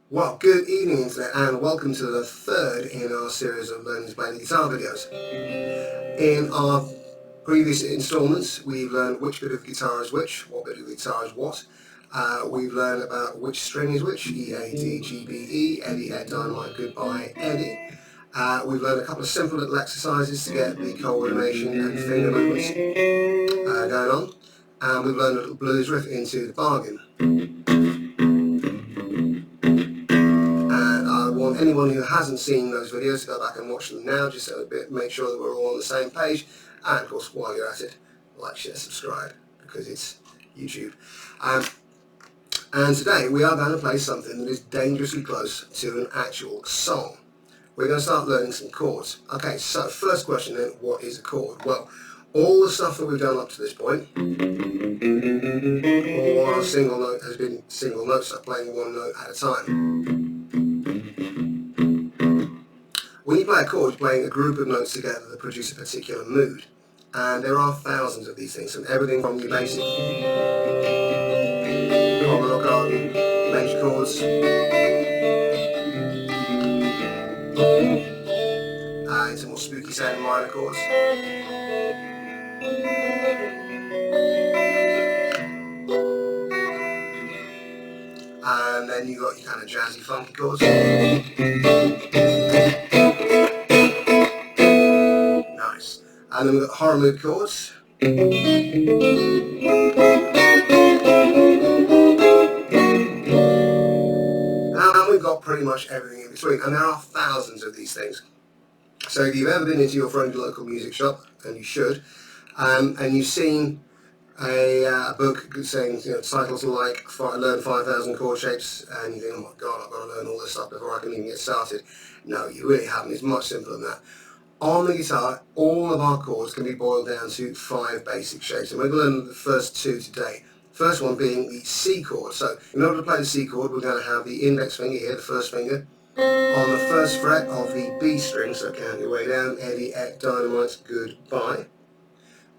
Well, good evening Internet, and welcome to the third in our series of learning to play the guitar videos. In our previous installments, we've learned which bit of guitar is which, what bit of guitar is what. We've learned about which string is which, E, A, D, G, B, E, Eddie, Ed, Dynamite, Goodbye, Eddie. We've learned a couple of simple little exercises to get the coordination and finger movements going on. And we've learned a little blues riff into the bargain. Anyone who hasn't seen those videos to go back and watch them now, just so make sure that we're all on the same page. And of course, while you're at it, like, share, subscribe, because it's YouTube. And today we are going to play something that is dangerously close to an actual song. We're going to start learning some chords. Okay, so first question then, what is a chord? Well, all the stuff that we've done up to this point, all our single note has been single notes, so playing one note at a time. When you play a chord, you're playing a group of notes together that produce a particular mood. And there are thousands of these things, and everything from your basic common or garden major chords, into more spooky sounding minor chords. And then you've got your kind of jazzy, funky chords. Nice. And then we've got horror mood chords. And we've got pretty much everything in between. And there are thousands of these things. So if you've ever been into your friend's local music shop, and you should, and you've seen a book saying, titles like Learn 5,000 Chord Shapes, and you think, oh my god, I've got to learn all this stuff before I can even get started. No, you really haven't. It's much simpler than that. On the guitar, all of our chords can be boiled down to 5 basic shapes, and we're going to learn the first 2 today. First one being the C chord. So in order to play the C chord, we're going to have the index finger here, the first finger, on the first fret of the B string, so count your way down, Eddie, Ed, Dynamite, Goodbye.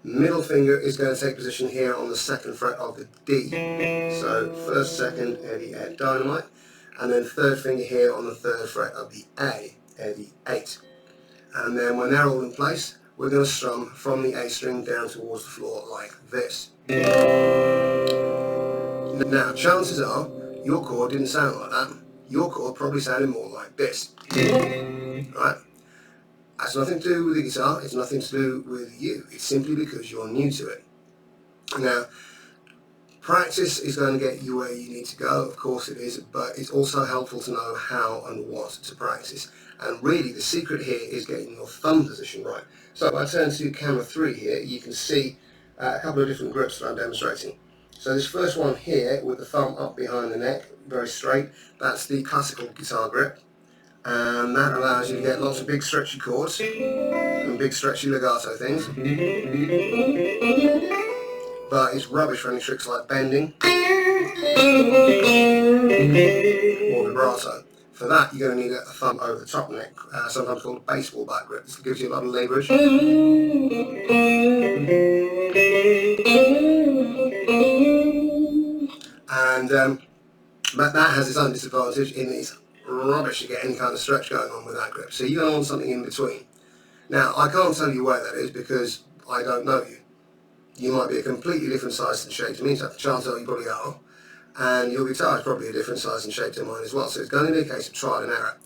Middle finger is going to take position here on the second fret of the D. So first, second, Eddie, Ed, Dynamite. And then third finger here on the third fret of the A, Eddie, 8. And then when they're all in place, we're going to strum from the A string down towards the floor like this. Now, chances are, your chord didn't sound like that. Your chord probably sounded more like this. Right? That's nothing to do with the guitar, it's nothing to do with you. It's simply because you're new to it. Now, practice is going to get you where you need to go, of course it is, but it's also helpful to know how and what to practice. And really, the secret here is getting your thumb position right. So if I turn to camera 3 here, you can see a couple of different grips that I'm demonstrating. So this first one here, with the thumb up behind the neck, very straight, that's the classical guitar grip. And that allows you to get lots of big stretchy chords and big stretchy legato things. But it's rubbish for any tricks like bending or vibrato. For that, you're going to need a thumb over the top neck, sometimes called a baseball bat grip. This gives you a lot of leverage. And but that has its own disadvantage in that it's rubbish to get any kind of stretch going on with that grip. So you're going to want something in between. Now, I can't tell you where that is because I don't know you. You might be a completely different size and shape to me, so chances are you probably are. And your guitar is probably a different size and shape to mine as well, so it's going to be a case of trial and error.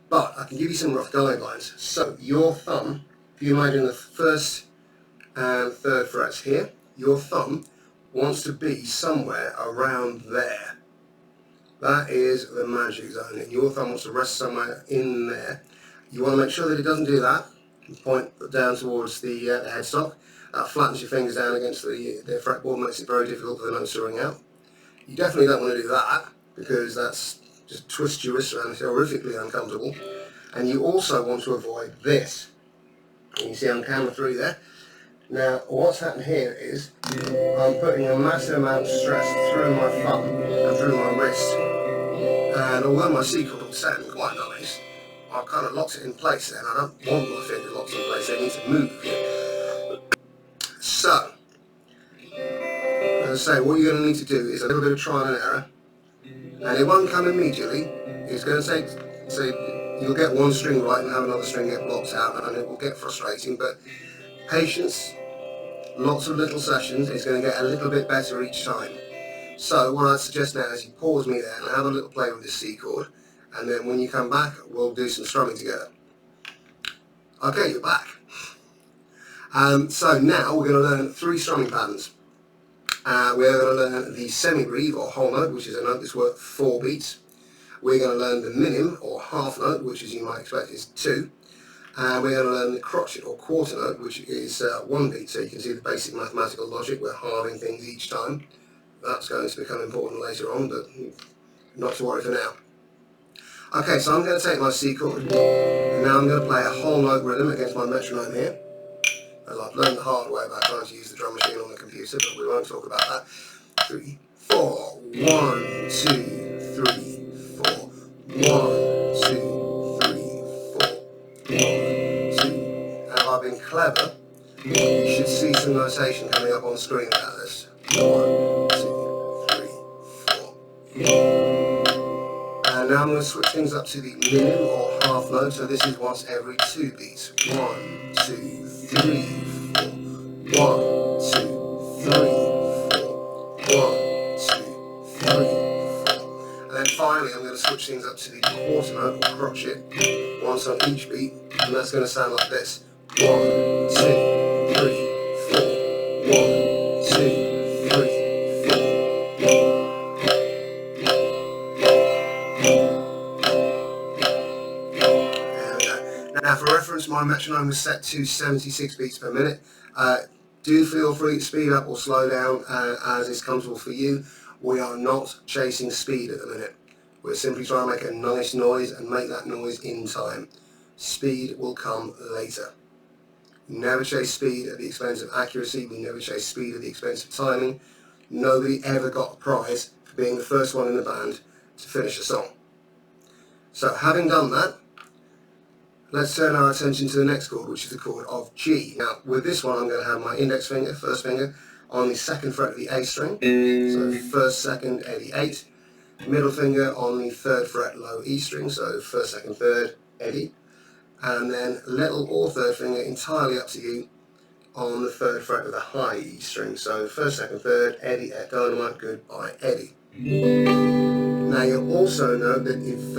But I can give you some rough guidelines. So your thumb, if you imagine the first and third frets here, your thumb wants to be somewhere around there. That is the magic zone, and your thumb wants to rest somewhere in there. You want to make sure that it doesn't do that. You point down towards the headstock. That flattens your fingers down against the fretboard, makes it very difficult for the notes to ring out. You definitely don't want to do that, because that's just twists your wrist around, it's horrifically uncomfortable. And you also want to avoid this. And you see on camera 3 there. Now, what's happened here is I'm putting a massive amount of stress through my thumb and through my wrist. And although my C chord will sound quite nice, I've kind of locked it in place there, and I don't want my fingers locked in place, they need to move. So, as I say, what you're going to need to do is a little bit of trial and error, and it won't come immediately, It's going to take, so you'll get one string right and have another string get blocked out, and it will get frustrating, but patience, lots of little sessions, is going to get a little bit better each time. So what I'd suggest now is you pause me there and have a little play with this C chord, and then when you come back we'll do some strumming together. Okay, you're back. So now we're going to learn 3 strumming patterns. We're going to learn the Semibreve or whole note, which is a note that's worth 4 beats. We're going to learn the Minim or half note, which as you might expect is 2. And we're going to learn the Crotchet or quarter note, which is 1 beat. So you can see the basic mathematical logic. We're halving things each time. That's going to become important later on, but not to worry for now. Okay, so I'm going to take my C chord, and now I'm going to play a whole note rhythm against my metronome here. As I've learned the hard way about trying to use the drum machine on the computer, but we won't talk about that. 3, 4, 1, 2, 3, 4, 1, 2, 3, 4, 1, 2. And if I've been clever, you should see some notation coming up on the screen about this. 1, 2, 3, 4. And now I'm going to switch things up to the minim or half note, so this is once every 2 beats. 1, 2, 3, 4. 1, 2, 3, 4. 1, 2, 3, 4. And then finally I'm going to switch things up to the quarter note or crotchet, once on each beat, and that's going to sound like this. 1, 2, 3, 4. 1, 2, 3. Now for reference, my metronome is set to 76 beats per minute. Do feel free to speed up or slow down as is comfortable for you. We are not chasing speed at the minute. We're simply trying to make a nice noise and make that noise in time. Speed will come later. We never chase speed at the expense of accuracy. We never chase speed at the expense of timing. Nobody ever got a prize for being the first one in the band to finish a song. So having done that, let's turn our attention to the next chord, which is the chord of G. Now, with this one, I'm going to have my index finger, first finger, on the 2nd fret of the A string. So 1st, 2nd, Eddie 8. Middle finger on the 3rd fret, low E string. So 1st, 2nd, 3rd, Eddie. And then little or 3rd finger, entirely up to you, on the 3rd fret of the high E string. So 1st, 2nd, 3rd, Eddie at dynamite, goodbye, Eddie. Now, you'll also know that if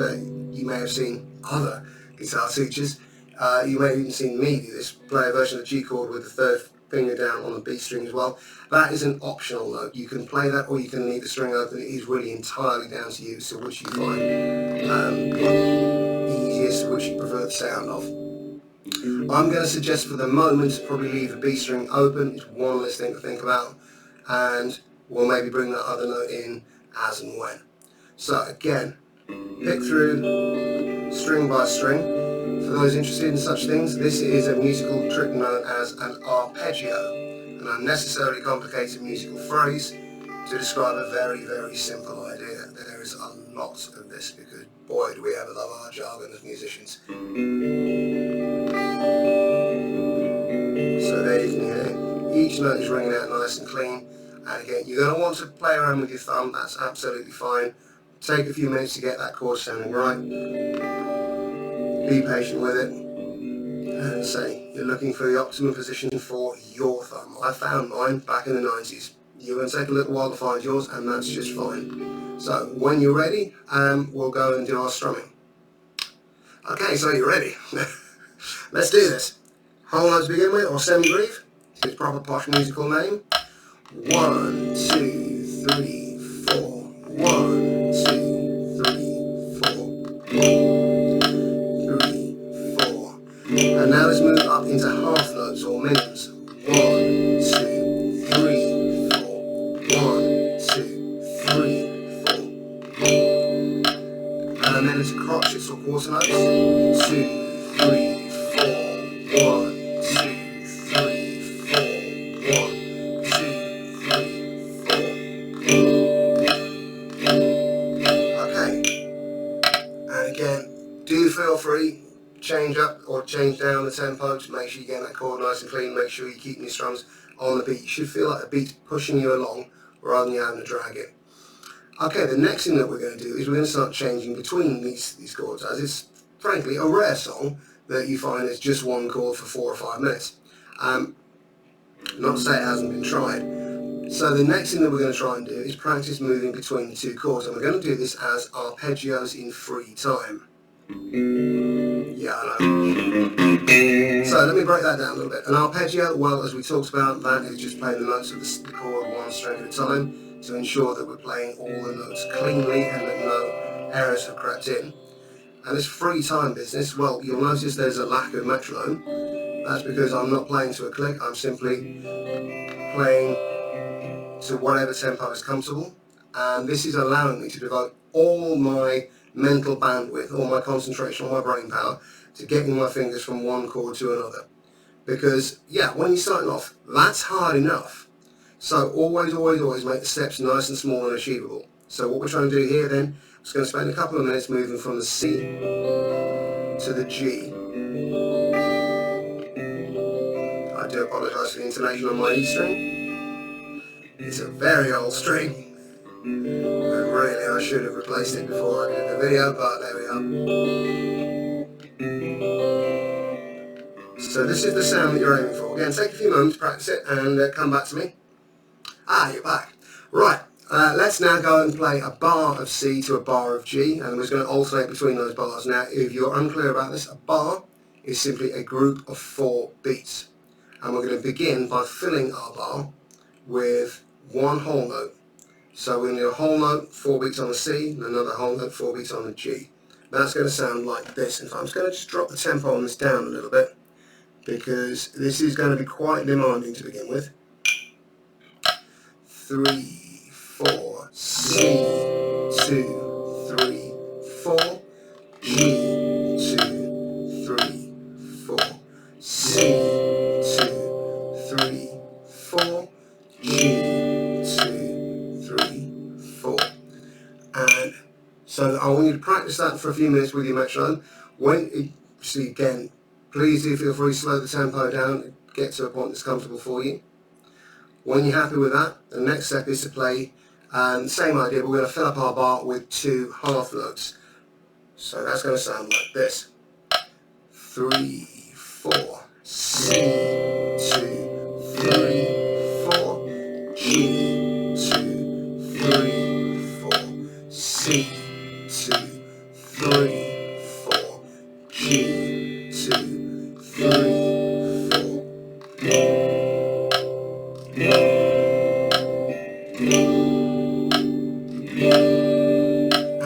you may have seen other guitar teachers, you may have even seen me do this, play a version of G chord with the 3rd finger down on the B string as well. That is an optional note. You can play that or you can leave the string open. It is really entirely down to you, so which you find easiest, which you prefer the sound of. I'm going to suggest for the moment probably leave the B string open. It's one less thing to think about, and we'll maybe bring that other note in as and when. So again, pick through string by string. For those interested in such things, this is a musical trick known as an arpeggio, an unnecessarily complicated musical phrase to describe a very, very simple idea. There is a lot of this because, boy, do we ever love our jargon as musicians. So there you can hear each note is ringing out nice and clean. And again, you're going to want to play around with your thumb. That's absolutely fine. Take a few minutes to get that chord sounding right. Be patient with it. And say you're looking for the optimum position for your thumb. I found mine back in the 90s. You're going to take a little while to find yours, and that's just fine. So when you're ready, we'll go and do our strumming. Okay, so you're ready. Let's do this. Whole note to begin with, or Semibreve. It's its proper posh musical name. 1, 2, 3, 4. 1, 2, 3, 4. 1, 3, 4. And now let's move up into half notes or minims. 1, 2, 3, 4. 1, 2, 3, 4. And then into crotchets or quarter notes. 2, 3, 4. 1, 2, 3, 4. 1, 2, 3, 4. Okay. And again, do feel free, change up or change down the tempo to make sure you get that chord nice and clean. Make sure you keep your strums on the beat. You should feel like the beat's pushing you along rather than you having to drag it. Okay, the next thing that we're going to do is we're going to start changing between these chords, as it's frankly a rare song that you find is just one chord for 4 or 5 minutes. Not to say it hasn't been tried. So the next thing that we're going to try and do is practice moving between the two chords, and we're going to do this as arpeggios in free time. Yeah, I know. So let me break that down a little bit. An arpeggio, well, as we talked about, that is just playing the notes of the chord one string at a time to ensure that we're playing all the notes cleanly and that no errors have crept in. And this free time business, well, you'll notice there's a lack of metronome. That's because I'm not playing to a click, I'm simply playing to whatever tempo is comfortable, and this is allowing me to devote all my mental bandwidth, all my concentration, all my brain power to getting my fingers from one chord to another. Because, yeah, when you're starting off, that's hard enough. So always, always, always make the steps nice and small and achievable. So what we're trying to do here then, is going to spend a couple of minutes moving from the C to the G. I do apologise for the intonation on my E string. It's a very old string, and really I should have replaced it before I did the video, but there we are. So this is the sound that you're aiming for. Again, take a few moments to practice it and come back to me. Ah, you're back. Right, let's now go and play a bar of C to a bar of G, and we're just going to alternate between those bars. Now, if you're unclear about this, a bar is simply a group of 4 beats. And we're going to begin by filling our bar with one whole note. So we're going to do a whole note, 4 beats on the C, and another whole note, 4 beats on the G. That's going to sound like this. In fact, I'm just going to just drop the tempo on this down a little bit, because this is going to be quite demanding to begin with. 3, 4, C, 2, 3, 4, G, 2, 3, 4, C, 2, 3, 4, G, 2, 3, 4. And so I want you to practice that for a few minutes with your metronome. See, again, please do feel free to slow the tempo down and get to a point that's comfortable for you. When you're happy with that, the next step is to play, same idea, but we're going to fill up our bar with 2 half notes. So that's going to sound like this. 3, 4, C, 2, 3, 4, G, 2, 3, 4, C, 2, 3, 4, G, 2, 3, 4.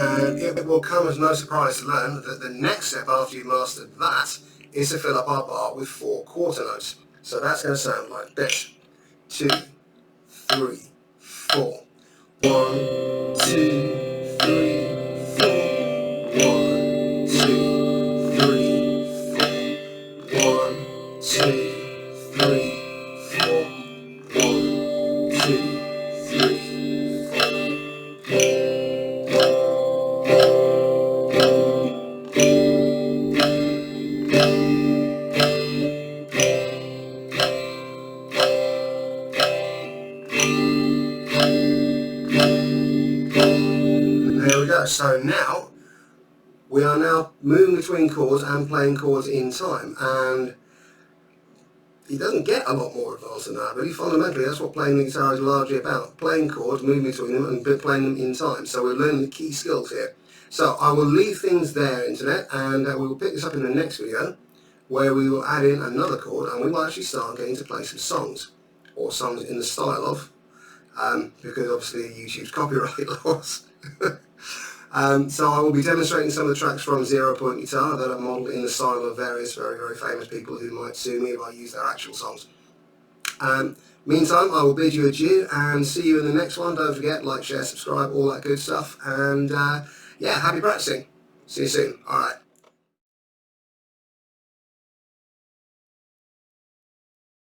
And it will come as no surprise to learn that the next step after you've mastered that is to fill up our bar with 4 quarter notes. So that's going to sound like this. 2, 3, 4. 1, 2, 3, 4. 1, 2, 3, 4. 1, 2, 3, 4. 1, 2, 3, 4. There we go. So now we are now moving between chords and playing chords in time, and it doesn't get a lot more advanced than that. Really, fundamentally, that's what playing the guitar is largely about: playing chords, moving between them, and playing them in time. So we're learning the key skills here. So I will leave things there, Internet, and we will pick this up in the next video, where we will add in another chord, and we will actually start getting to play some songs, or songs in the style of, because obviously YouTube's copyright laws. So I will be demonstrating some of the tracks from 0 Point Guitar that are modelled in the style of various very, very famous people who might sue me if I use their actual songs. Meantime, I will bid you adieu and see you in the next one. Don't forget, like, share, subscribe, all that good stuff. And yeah, happy practicing. See you soon. Alright.